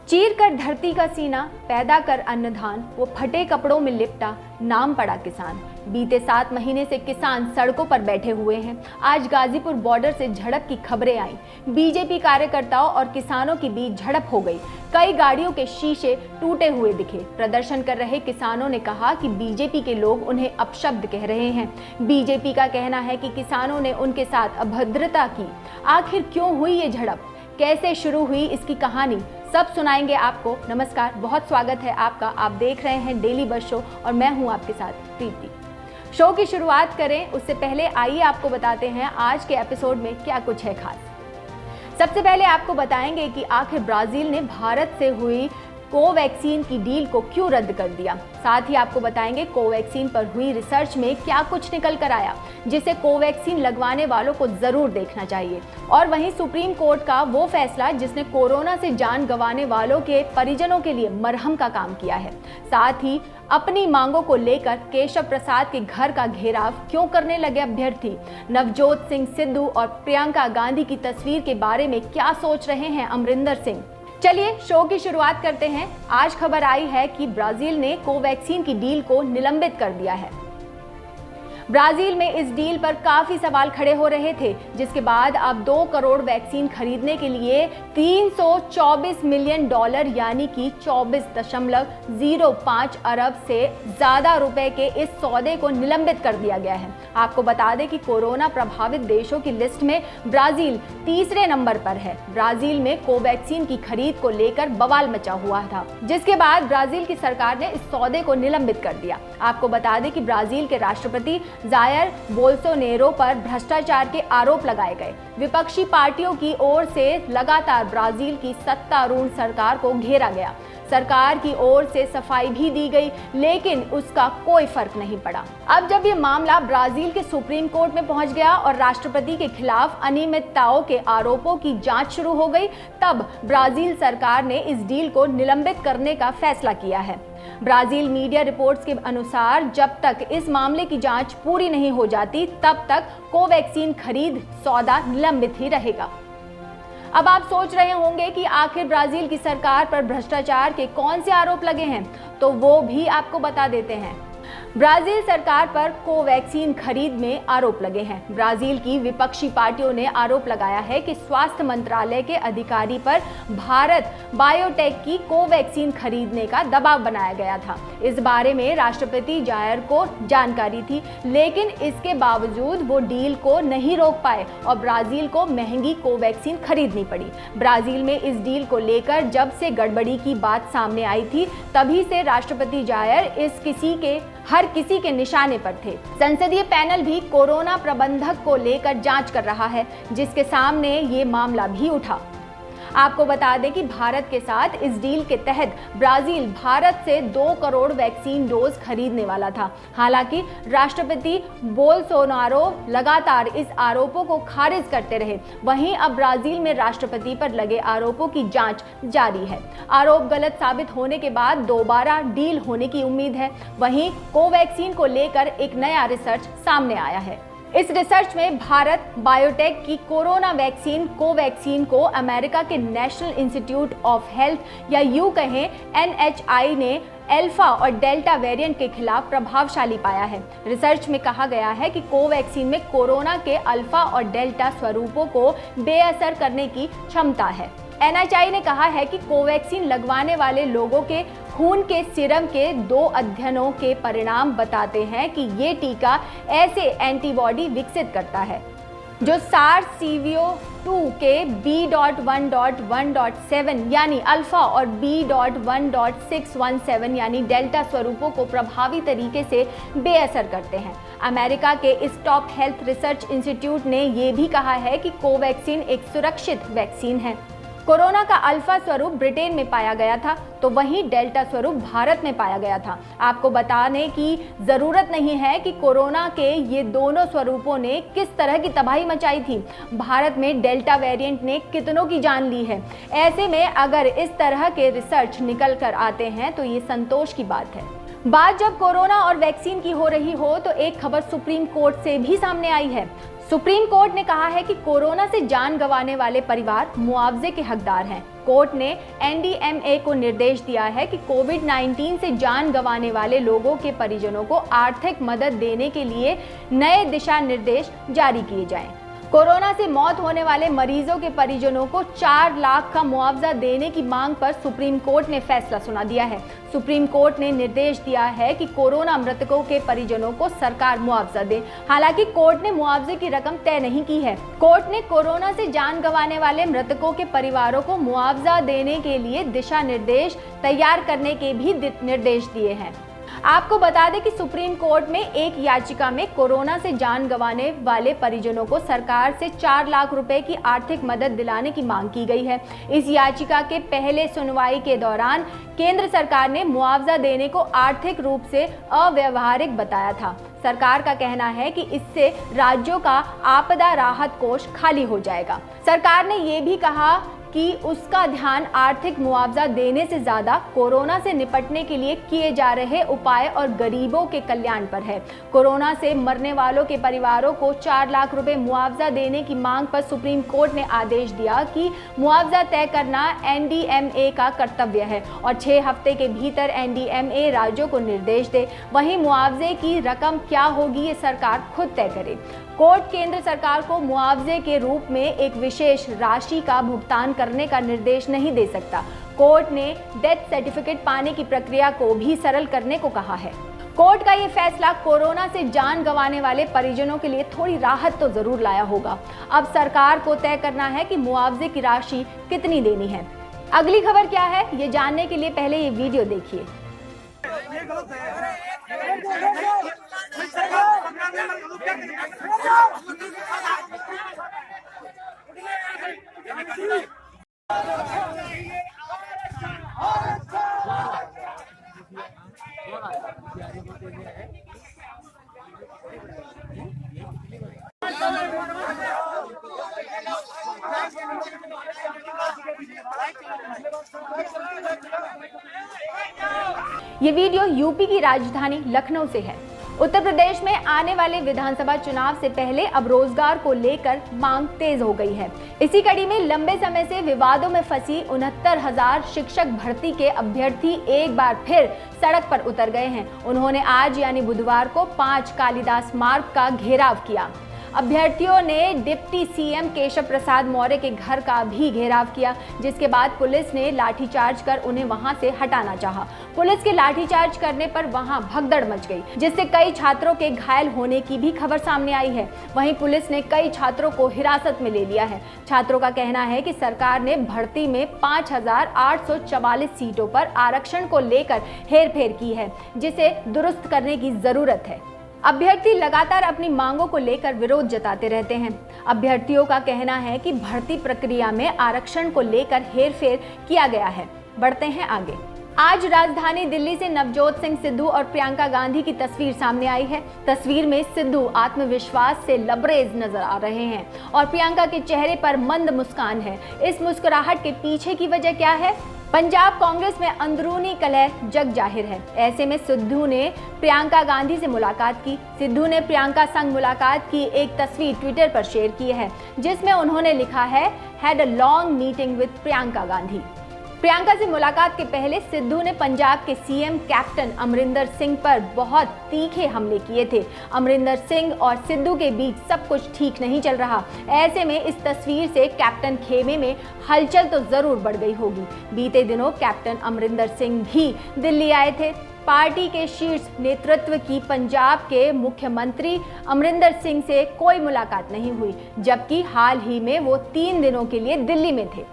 चीर कर धरती का सीना, पैदा कर अन्नधान, वो फटे कपड़ों में लिपटा, नाम पड़ा किसान। बीते 7 महीने से किसान सड़कों पर बैठे हुए हैं। आज गाजीपुर बॉर्डर से झड़प की खबरें आई। बीजेपी कार्यकर्ताओं और किसानों के बीच झड़प हो गई। कई गाड़ियों के शीशे टूटे हुए दिखे। प्रदर्शन कर रहे किसानों ने कहा कि बीजेपी के लोग उन्हें अपशब्द कह रहे हैं। बीजेपी का कहना है कि किसानों ने उनके साथ अभद्रता की। आखिर क्यों हुई ये झड़प, कैसे शुरू हुई इसकी कहानी, सब सुनाएंगे आपको। नमस्कार, बहुत स्वागत है आपका। आप देख रहे हैं डेली बस शो और मैं हूं आपके साथ प्रीति। शो की शुरुआत करें उससे पहले आइए आपको बताते हैं आज के एपिसोड में क्या कुछ है खास। सबसे पहले आपको बताएंगे कि आखिर ब्राजील ने भारत से हुई कोवैक्सीन की डील को क्यों रद्द कर दिया। साथ ही आपको बताएंगे कोवैक्सीन पर हुई रिसर्च में क्या कुछ निकल कर आया जिसे कोवैक्सीन लगवाने वालों को जरूर देखना चाहिए। और वहीं सुप्रीम कोर्ट का वो फैसला जिसने कोरोना से जान गंवाने वालों के परिजनों के लिए मरहम का काम किया है। साथ ही अपनी मांगों को लेकर केशव प्रसाद के घर का घेराव क्यों करने लगे अभ्यर्थी, नवजोत सिंह सिद्धू और प्रियंका गांधी की तस्वीर के बारे में क्या सोच रहे हैं अमरिंदर सिंह। चलिए शो की शुरुआत करते हैं। आज खबर आई है कि ब्राजील ने कोवैक्सीन की डील को निलंबित कर दिया है। ब्राजील में इस डील पर काफी सवाल खड़े हो रहे थे, जिसके बाद अब 2 करोड़ वैक्सीन खरीदने के लिए $324 मिलियन यानी कि 24.05 अरब से ज्यादा रुपए के इस सौदे को निलंबित कर दिया गया है। आपको बता दें कि कोरोना प्रभावित देशों की लिस्ट में ब्राजील तीसरे नंबर पर है। ब्राजील में कोवैक्सीन की खरीद को लेकर बवाल मचा हुआ था, जिसके बाद ब्राजील की सरकार ने इस सौदे को निलंबित कर दिया। आपको बता दें कि ब्राजील के राष्ट्रपति जायर बोल्सोनेरो पर भ्रष्टाचार के आरोप लगाए गए। विपक्षी पार्टियों की ओर से लगातार ब्राजील की सत्तारूढ़ सरकार को घेरा गया। सरकार की ओर से सफाई भी दी गई, लेकिन उसका कोई फर्क नहीं पड़ा। अब जब ये मामला ब्राजील के सुप्रीम कोर्ट में पहुंच गया और राष्ट्रपति के खिलाफ अनियमितताओं के आरोपों की जांच शुरू हो गई, तब ब्राजील सरकार ने इस डील को निलंबित करने का फैसला किया है। ब्राजील मीडिया रिपोर्ट्स के अनुसार जब तक इस मामले की जांच पूरी नहीं हो जाती, तब तक कोवैक्सीन खरीद सौदा निलंबित ही रहेगा। अब आप सोच रहे होंगे कि आखिर ब्राजील की सरकार पर भ्रष्टाचार के कौन से आरोप लगे हैं, तो वो भी आपको बता देते हैं। ब्राजील सरकार पर कोवैक्सीन खरीद में आरोप लगे हैं। ब्राजील की विपक्षी पार्टियों ने आरोप लगाया है कि स्वास्थ्य मंत्रालय के अधिकारी पर भारत बायोटेक की कोवैक्सीन खरीदने का दबाव बनाया गया था। इस बारे में राष्ट्रपति जायर को जानकारी थी, लेकिन इसके बावजूद वो डील को नहीं रोक पाए और ब्राजील को महंगी कोवैक्सीन खरीदनी पड़ी। ब्राजील में इस डील को लेकर जब से गड़बड़ी की बात सामने आई थी, तभी से राष्ट्रपति जायर हर किसी के निशाने पर थे। संसदीय पैनल भी कोरोना प्रबंधक को लेकर जांच कर रहा है, जिसके सामने ये मामला भी उठा। आपको बता दें कि भारत के साथ इस डील के तहत ब्राजील भारत से 2 करोड़ वैक्सीन डोज खरीदने वाला था। हालांकि राष्ट्रपति बोल्सोनारो लगातार इस आरोपों को खारिज करते रहे। वहीं अब ब्राजील में राष्ट्रपति पर लगे आरोपों की जांच जारी है। आरोप गलत साबित होने के बाद दोबारा डील होने की उम्मीद है। वहीं कोवैक्सीन को लेकर एक नया रिसर्च सामने आया है। इस रिसर्च में भारत बायोटेक की कोरोना वैक्सीन कोवैक्सीन को अमेरिका के नेशनल इंस्टीट्यूट ऑफ हेल्थ या यूं कहें NHI ने अल्फा और डेल्टा वेरिएंट के खिलाफ प्रभावशाली पाया है। रिसर्च में कहा गया है कि कोवैक्सीन में कोरोना के अल्फा और डेल्टा स्वरूपों को बेअसर करने की क्षमता है। NHI ने कहा है कि कोवैक्सीन लगवाने वाले लोगों के खून के सीरम के 2 अध्ययनों के परिणाम बताते हैं कि ये टीका ऐसे एंटीबॉडी विकसित करता है जो SARS-CoV-2 के B.1.1.7 यानी अल्फा और B.1.617 यानी डेल्टा स्वरूपों को प्रभावी तरीके से बेअसर करते हैं। अमेरिका के इस टॉप हेल्थ रिसर्च इंस्टीट्यूट ने ये भी कहा है कि कोवैक्सीन एक सुरक्षित वैक्सीन है। कोरोना का अल्फा स्वरूप ब्रिटेन में पाया गया था, तो वहीं डेल्टा स्वरूप भारत में पाया गया था। आपको बताने की जरूरत नहीं है कि कोरोना के ये दोनों स्वरूपों ने किस तरह की तबाही मचाई थी। भारत में डेल्टा वेरिएंट ने कितनों की जान ली है। ऐसे में अगर इस तरह के रिसर्च निकल कर आते हैं तो ये संतोष की बात है। बात जब कोरोना और वैक्सीन की हो रही हो तो एक खबर सुप्रीम कोर्ट से भी सामने आई है। सुप्रीम कोर्ट ने कहा है कि कोरोना से जान गंवाने वाले परिवार मुआवजे के हकदार हैं। कोर्ट ने एनडीएमए को निर्देश दिया है कि कोविड-19 से जान गंवाने वाले लोगों के परिजनों को आर्थिक मदद देने के लिए नए दिशा निर्देश जारी किए जाएं। कोरोना से मौत होने वाले मरीजों के परिजनों को 4 लाख का मुआवजा देने की मांग पर सुप्रीम कोर्ट ने फैसला सुना दिया है। सुप्रीम कोर्ट ने निर्देश दिया है कि कोरोना मृतकों के परिजनों को सरकार मुआवजा दे। हालांकि कोर्ट ने मुआवजे की रकम तय नहीं की है। कोर्ट ने कोरोना से जान गंवाने वाले मृतकों के परिवारों को मुआवजा देने के लिए दिशा निर्देश तैयार करने के भी निर्देश दिए हैं। आपको बता दें कि सुप्रीम कोर्ट में एक याचिका में कोरोना से जान गंवाने वाले परिजनों को सरकार से 4 लाख रुपए की आर्थिक मदद दिलाने की मांग की गई है। इस याचिका के पहले सुनवाई के दौरान केंद्र सरकार ने मुआवजा देने को आर्थिक रूप से अव्यावहारिक बताया था। सरकार का कहना है कि इससे राज्यों का आपदा राहत कोष खाली हो जाएगा। सरकार ने ये भी कहा कि उसका ध्यान आर्थिक मुआवजा देने से ज्यादा कोरोना से निपटने के लिए किए जा रहे उपाय और गरीबों के कल्याण पर है। कोरोना से मरने वालों के परिवारों को 4 लाख रुपए मुआवजा देने की मांग पर सुप्रीम कोर्ट ने आदेश दिया कि मुआवजा तय करना एनडीएमए का कर्तव्य है और 6 हफ्ते के भीतर एनडीएमए राज्यों को निर्देश दे। वहीं मुआवजे की रकम क्या होगी ये सरकार खुद तय करे। कोर्ट केंद्र सरकार को मुआवजे के रूप में एक विशेष राशि का भुगतान करने का निर्देश नहीं दे सकता। कोर्ट ने डेथ सर्टिफिकेट पाने की प्रक्रिया को भी सरल करने को कहा है। कोर्ट का ये फैसला कोरोना से जान गंवाने वाले परिजनों के लिए थोड़ी राहत तो जरूर लाया होगा। अब सरकार को तय करना है कि मुआवजे की राशि कितनी देनी है। अगली खबर क्या है ये जानने के लिए पहले ये वीडियो देखिए। ये वीडियो यूपी की राजधानी लखनऊ से है। उत्तर प्रदेश में आने वाले विधानसभा चुनाव से पहले अब रोजगार को लेकर मांग तेज हो गई है। इसी कड़ी में लंबे समय से विवादों में फंसी 69,000 शिक्षक भर्ती के अभ्यर्थी एक बार फिर सड़क पर उतर गए हैं। उन्होंने आज यानी बुधवार को 5 कालिदास मार्ग का घेराव किया। अभ्यर्थियों ने डिप्टी सीएम केशव प्रसाद मौर्य के घर का भी घेराव किया, जिसके बाद पुलिस ने लाठीचार्ज कर उन्हें वहां से हटाना चाहा। पुलिस के लाठीचार्ज करने पर वहां भगदड़ मच गई, जिससे कई छात्रों के घायल होने की भी खबर सामने आई है। वहीं पुलिस ने कई छात्रों को हिरासत में ले लिया है। छात्रों का कहना है कि सरकार ने भर्ती में 5,844 सीटों पर आरक्षण को लेकर हेरफेर की है, जिसे दुरुस्त करने की जरूरत है। अभ्यर्थी लगातार अपनी मांगों को लेकर विरोध जताते रहते हैं। अभ्यर्थियों का कहना है कि भर्ती प्रक्रिया में आरक्षण को लेकर हेरफेर किया गया है। बढ़ते हैं आगे। आज राजधानी दिल्ली से नवजोत सिंह सिद्धू और प्रियंका गांधी की तस्वीर सामने आई है। तस्वीर में सिद्धू आत्मविश्वास से लबरेज नजर आ रहे हैं और प्रियंका के चेहरे पर मंद मुस्कान है। इस मुस्कुराहट के पीछे की वजह क्या है? पंजाब कांग्रेस में अंदरूनी कलह जग जाहिर है। ऐसे में सिद्धू ने प्रियंका गांधी से मुलाकात की। सिद्धू ने प्रियंका संग मुलाकात की एक तस्वीर ट्विटर पर शेयर की है, जिसमें उन्होंने लिखा है, had a long meeting with Priyanka Gandhi. Priyanka से मुलाकात के पहले सिद्धू ने पंजाब के सीएम कैप्टन अमरिंदर सिंह पर बहुत तीखे हमले किए थे। अमरिंदर सिंह और सिद्धू के बीच सब कुछ ठीक नहीं चल रहा। ऐसे में इस तस्वीर से कैप्टन खेमे में हलचल तो जरूर बढ़ गई होगी। बीते दिनों कैप्टन अमरिंदर सिंह भी दिल्ली आए थे। पार्टी के शीर्ष नेतृत्व की पंजाब के मुख्यमंत्री अमरिंदर सिंह से कोई मुलाकात नहीं हुई, जबकि हाल ही में वो 3 दिनों के लिए दिल्ली में थे।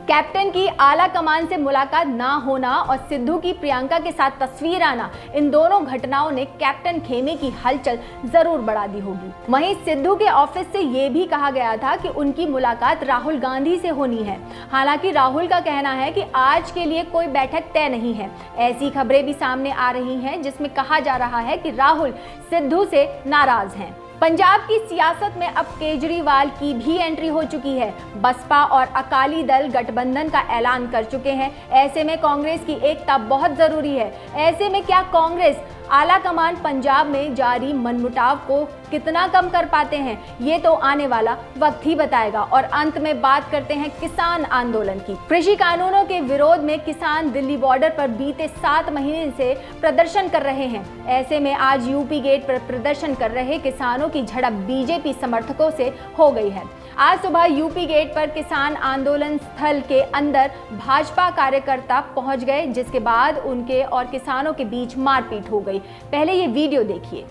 कैप्टन की आला कमान से मुलाकात ना होना और सिद्धू की प्रियंका के साथ तस्वीर आना, इन दोनों घटनाओं ने कैप्टन खेमे की हलचल जरूर बढ़ा दी होगी। वहीं सिद्धू के ऑफिस से ये भी कहा गया था कि उनकी मुलाकात राहुल गांधी से होनी है। हालांकि राहुल का कहना है कि आज के लिए कोई बैठक तय नहीं है। ऐसी खबरें भी सामने आ रही हैं, जिसमें कहा जा रहा है कि राहुल सिद्धू से नाराज हैं। पंजाब की सियासत में अब केजरीवाल की भी एंट्री हो चुकी है। बसपा और अकाली दल गठबंधन का ऐलान कर चुके हैं। ऐसे में कांग्रेस की एकता बहुत जरूरी है। ऐसे में क्या कांग्रेस आला कमान पंजाब में जारी मनमुटाव को कितना कम कर पाते हैं, ये तो आने वाला वक्त ही बताएगा। और अंत में बात करते हैं किसान आंदोलन की। कृषि कानूनों के विरोध में किसान दिल्ली बॉर्डर पर बीते 7 महीने से प्रदर्शन कर रहे हैं। ऐसे में आज यूपी गेट पर प्रदर्शन कर रहे किसानों की झड़प बीजेपी समर्थकों से हो गई है। आज सुबह यूपी गेट पर किसान आंदोलन स्थल के अंदर भाजपा कार्यकर्ता पहुंच गए, जिसके बाद उनके और किसानों के बीच मारपीट हो गई। पहले ये वीडियो देखिए।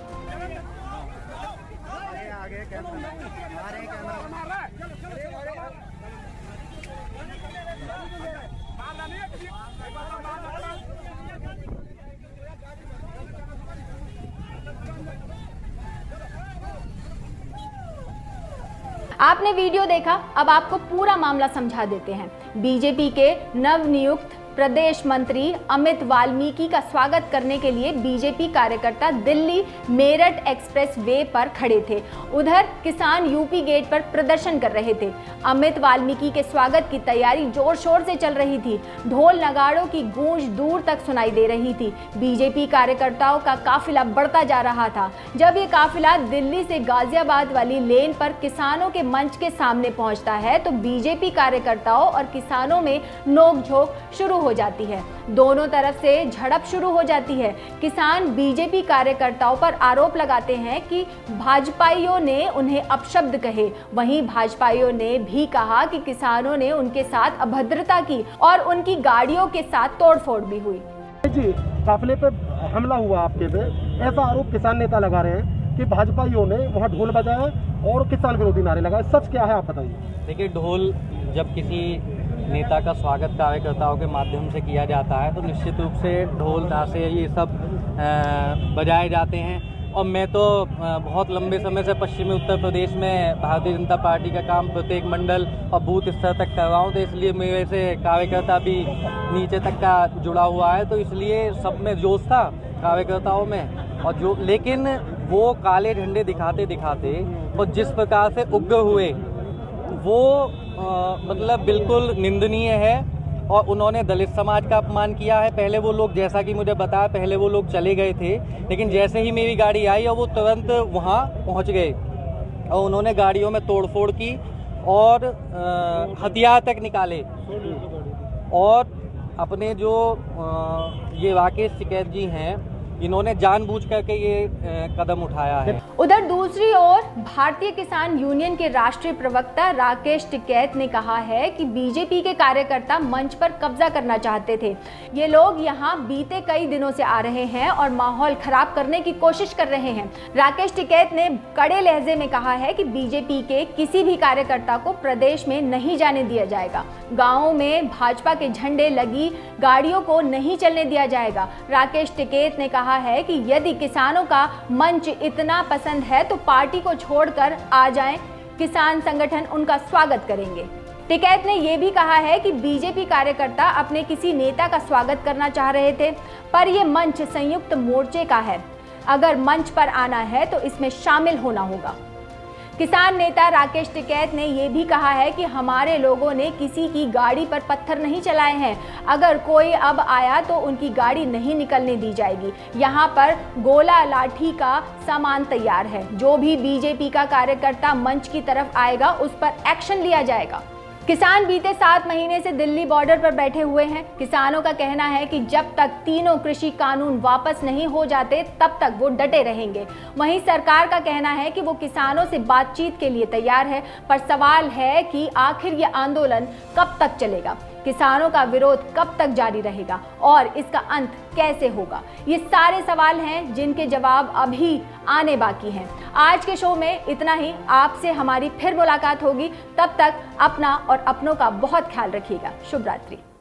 आपने वीडियो देखा, अब आपको पूरा मामला समझा देते हैं। बीजेपी के नवनियुक्त प्रदेश मंत्री अमित वाल्मीकि का स्वागत करने के लिए बीजेपी कार्यकर्ता दिल्ली मेरठ एक्सप्रेस वे पर खड़े थे। उधर किसान यूपी गेट पर प्रदर्शन कर रहे थे। अमित वाल्मीकि के स्वागत की तैयारी जोर शोर से चल रही थी। ढोल नगाड़ों की गूंज दूर तक सुनाई दे रही थी। बीजेपी कार्यकर्ताओं का काफिला बढ़ता जा रहा था। जब ये काफिला दिल्ली से गाजियाबाद वाली लेन पर किसानों के मंच के सामने पहुंचता है तो बीजेपी कार्यकर्ताओं और किसानों में नोकझोंक शुरू हो जाती है। दोनों तरफ से झड़प शुरू हो जाती है। किसान बीजेपी कार्यकर्ताओं पर आरोप लगाते हैं कि भाजपाइयों ने उन्हें अपशब्द कहे। वहीं भाजपाइयों ने भी कहा कि किसानों ने उनके साथ अभद्रता की और उनकी गाड़ियों के साथ तोड़फोड़ भी हुई। जी, काफिले पे हमला हुआ आपके पे, ऐसा आरोप किसान नेता लगा रहे हैं कि भाजपाइयों ने वहाँ ढोल बजाया और किसान विरोधी नारे लगाए। सच क्या है, आप बताइए। देखिए, ढोल जब किसी नेता का स्वागत कार्यकर्ताओं के माध्यम से किया जाता है तो निश्चित रूप से ढोल ताशे ये सब बजाए जाते हैं। और मैं तो बहुत लंबे समय से पश्चिमी उत्तर प्रदेश में भारतीय जनता पार्टी का काम प्रत्येक मंडल और बूथ स्तर तक कर रहा हूँ, तो इसलिए मेरे से कार्यकर्ता भी नीचे तक का जुड़ा हुआ है, तो इसलिए सब में जोश था कार्यकर्ताओं में। और जो लेकिन वो काले झंडे दिखाते दिखाते और जिस प्रकार से उग्र हुए वो मतलब बिल्कुल निंदनीय है। और उन्होंने दलित समाज का अपमान किया है। पहले वो लोग, जैसा कि मुझे बताया, पहले वो लोग चले गए थे, लेकिन जैसे ही मेरी गाड़ी आई और वो तुरंत वहाँ पहुँच गए और उन्होंने गाड़ियों में तोड़फोड़ की और हथियार तक निकाले और अपने जो ये राकेश टिकैत जी हैं, इन्होंने जानबूझ करके ये कदम उठाया है। उधर दूसरी ओर भारतीय किसान यूनियन के राष्ट्रीय प्रवक्ता राकेश टिकैत ने कहा है कि बीजेपी के कार्यकर्ता मंच पर कब्जा करना चाहते थे। ये लोग यहां बीते कई दिनों से आ रहे हैं और माहौल खराब करने की कोशिश कर रहे हैं। राकेश टिकैत ने कड़े लहजे में कहा है कि बीजेपी के किसी भी कार्यकर्ता को प्रदेश में नहीं जाने दिया जाएगा। गाँवों में भाजपा के झंडे लगी गाड़ियों को नहीं चलने दिया जाएगा। राकेश टिकैत ने कहा है कि यदि किसानों का मंच इतना पसंद है तो पार्टी को छोड़कर आ जाएं, किसान संगठन उनका स्वागत करेंगे। टिकैत ने यह भी कहा है कि बीजेपी कार्यकर्ता अपने किसी नेता का स्वागत करना चाह रहे थे, पर यह मंच संयुक्त मोर्चे का है। अगर मंच पर आना है तो इसमें शामिल होना होगा। किसान नेता राकेश टिकैत ने यह भी कहा है कि हमारे लोगों ने किसी की गाड़ी पर पत्थर नहीं चलाए हैं। अगर कोई अब आया तो उनकी गाड़ी नहीं निकलने दी जाएगी। यहाँ पर गोला लाठी का सामान तैयार है। जो भी बीजेपी का कार्यकर्ता मंच की तरफ आएगा उस पर एक्शन लिया जाएगा। किसान बीते 7 महीने से दिल्ली बॉर्डर पर बैठे हुए हैं। किसानों का कहना है कि जब तक तीनों कृषि कानून वापस नहीं हो जाते तब तक वो डटे रहेंगे। वहीं सरकार का कहना है कि वो किसानों से बातचीत के लिए तैयार है, पर सवाल है कि आखिर ये आंदोलन कब तक चलेगा, किसानों का विरोध कब तक जारी रहेगा और इसका अंत कैसे होगा। ये सारे सवाल हैं जिनके जवाब अभी आने बाकी हैं। आज के शो में इतना ही। आपसे हमारी फिर मुलाकात होगी। तब तक अपना और अपनों का बहुत ख्याल रखिएगा। शुभ रात्रि।